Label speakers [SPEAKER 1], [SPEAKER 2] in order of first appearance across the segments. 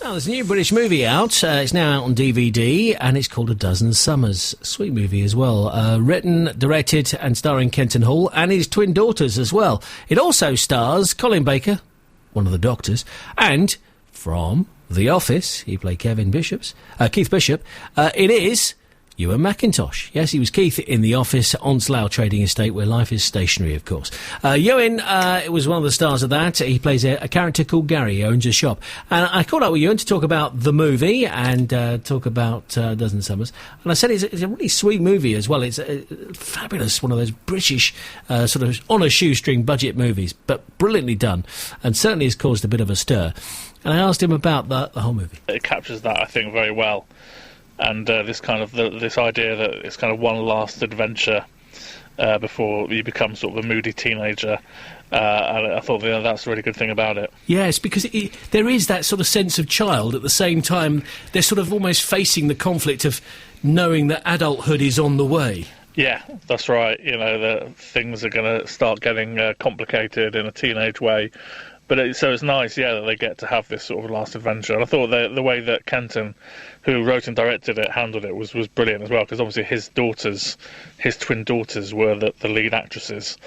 [SPEAKER 1] Well, there's a new British movie out. It's now out on DVD, and it's called A Dozen Summers. Sweet movie as well. Written, directed, and starring Kenton Hall and his twin daughters as well. It also stars Colin Baker, one of the doctors, and from The Office, he played Keith Bishop. It is Ewen MacIntosh. Yes, he was Keith in The Office on Slough Trading Estate, where life is stationary, of course. Ewen was one of the stars of that. He plays a character called Gary. He owns a shop. And I called up with Ewen to talk about the movie and talk about Dozen Summers. And I said it's a really sweet movie as well. It's fabulous, one of those British sort of on a shoestring budget movies, but brilliantly done, and certainly has caused a bit of a stir. And I asked him about the whole movie.
[SPEAKER 2] It captures that, I think, very well. And this kind of this idea that it's kind of one last adventure before you become sort of a moody teenager. And I thought that's a really good thing about it.
[SPEAKER 1] Yes, because there is that sort of sense of child. At the same time, they're sort of almost facing the conflict of knowing that adulthood is on the way.
[SPEAKER 2] Yeah, that's right. You know, that things are going to start getting complicated in a teenage way. But so it's nice, yeah, that they get to have this sort of last adventure. And I thought the way that Kenton, who wrote and directed it, handled it was brilliant as well, because obviously his twin daughters were the lead actresses.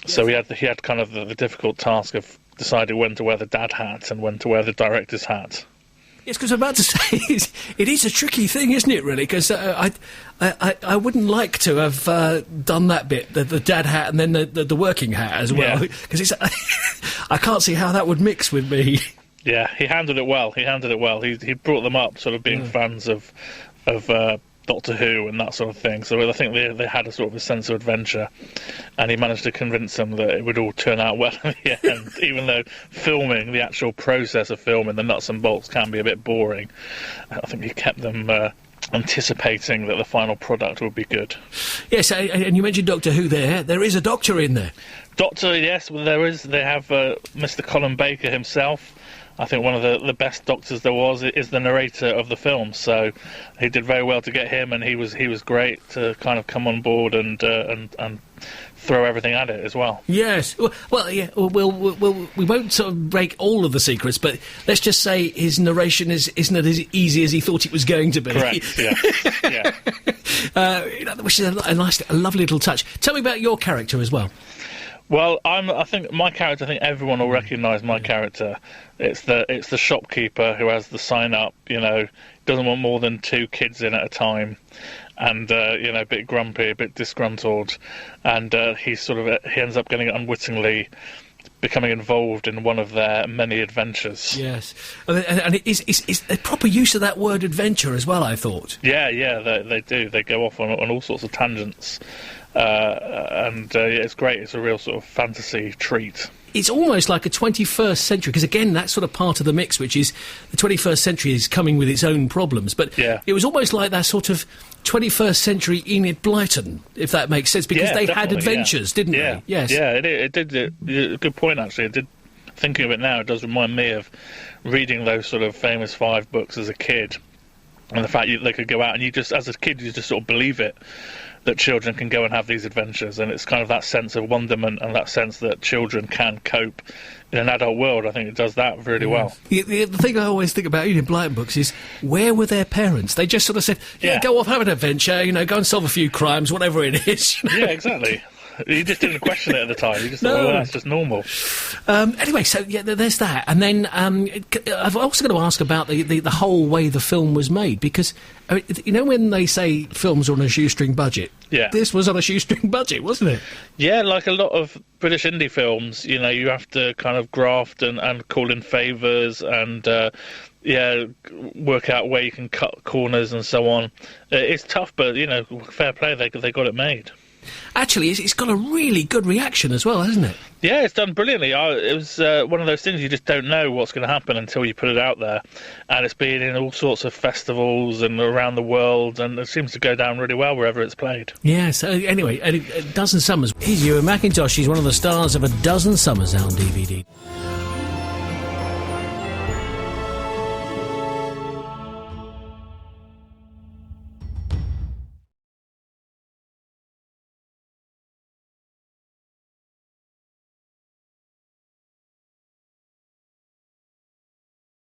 [SPEAKER 2] Yes. So he had kind of the difficult task of deciding when to wear the dad hat and when to wear the director's hat.
[SPEAKER 1] Yes, because I'm about to say, it is a tricky thing, isn't it, really? Because I wouldn't like to have done that bit, the dad hat and then the working hat as well. Because I can't see how that would mix with me.
[SPEAKER 2] Yeah, he handled it well. He brought them up sort of being fans of Doctor Who and that sort of thing. So I think they had a sort of a sense of adventure, and he managed to convince them that it would all turn out well in the end, even though the actual process of filming, the nuts and bolts can be a bit boring. I think he kept them anticipating that the final product would be good.
[SPEAKER 1] Yes, and you mentioned Doctor Who there. There is a doctor in there.
[SPEAKER 2] Doctor, yes, well, there is. They have Mr. Colin Baker himself. I think one of the best doctors there was is the narrator of the film, so he did very well to get him, and he was great to kind of come on board and throw everything at it as well. Yes,
[SPEAKER 1] well, yeah. We won't sort of break all of the secrets, but let's just say his narration isn't as easy as he thought it was going to be.
[SPEAKER 2] Correct. Yeah.
[SPEAKER 1] Which is a lovely little touch. Tell me about your character as well.
[SPEAKER 2] Well, I think my character. I think everyone will recognise my character. It's the shopkeeper who has the sign up. You know, doesn't want more than 2 kids in at a time, and a bit grumpy, a bit disgruntled, and he ends up getting unwittingly becoming involved in one of their many adventures.
[SPEAKER 1] Yes, and it's a proper use of that word adventure as well, I thought.
[SPEAKER 2] Yeah, they do. They go off on all sorts of tangents. It's great. It's a real sort of fantasy treat.
[SPEAKER 1] It's almost like a 21st century, because again, that's sort of part of the mix, which is the 21st century is coming with its own problems. But it was almost like that sort of 21st century Enid Blyton, if that makes sense, because they had adventures, didn't they? Yes. Yeah,
[SPEAKER 2] it did. A good point, actually. It did. Thinking of it now, it does remind me of reading those sort of famous 5 books as a kid, and the fact they could go out and you just, as a kid, you just sort of believe it. That children can go and have these adventures, and it's kind of that sense of wonderment and that sense that children can cope in an adult world. I think it does that really well.
[SPEAKER 1] The thing I always think about Enid Blyton books is, where were their parents? They just sort of said, go off, have an adventure, go and solve a few crimes, whatever it is.
[SPEAKER 2] Yeah, exactly. You just didn't question it at the time. You just thought, that's just normal.
[SPEAKER 1] Anyway, so there's that. And then I've also got to ask about the whole way the film was made, because when they say films are on a shoestring budget, this was on a shoestring budget, wasn't it?
[SPEAKER 2] Yeah, like a lot of British indie films, you have to kind of graft and call in favours and work out where you can cut corners and so on. It's tough, but fair play, they got it made.
[SPEAKER 1] Actually, it's got a really good reaction as well, hasn't it?
[SPEAKER 2] Yeah, it's done brilliantly. It was one of those things you just don't know what's going to happen until you put it out there. And it's been in all sorts of festivals and around the world, and it seems to go down really well wherever it's played. Yeah, so anyway, A Dozen Summers. Here's Ewen MacIntosh. He's one of the stars of A Dozen Summers out on DVD.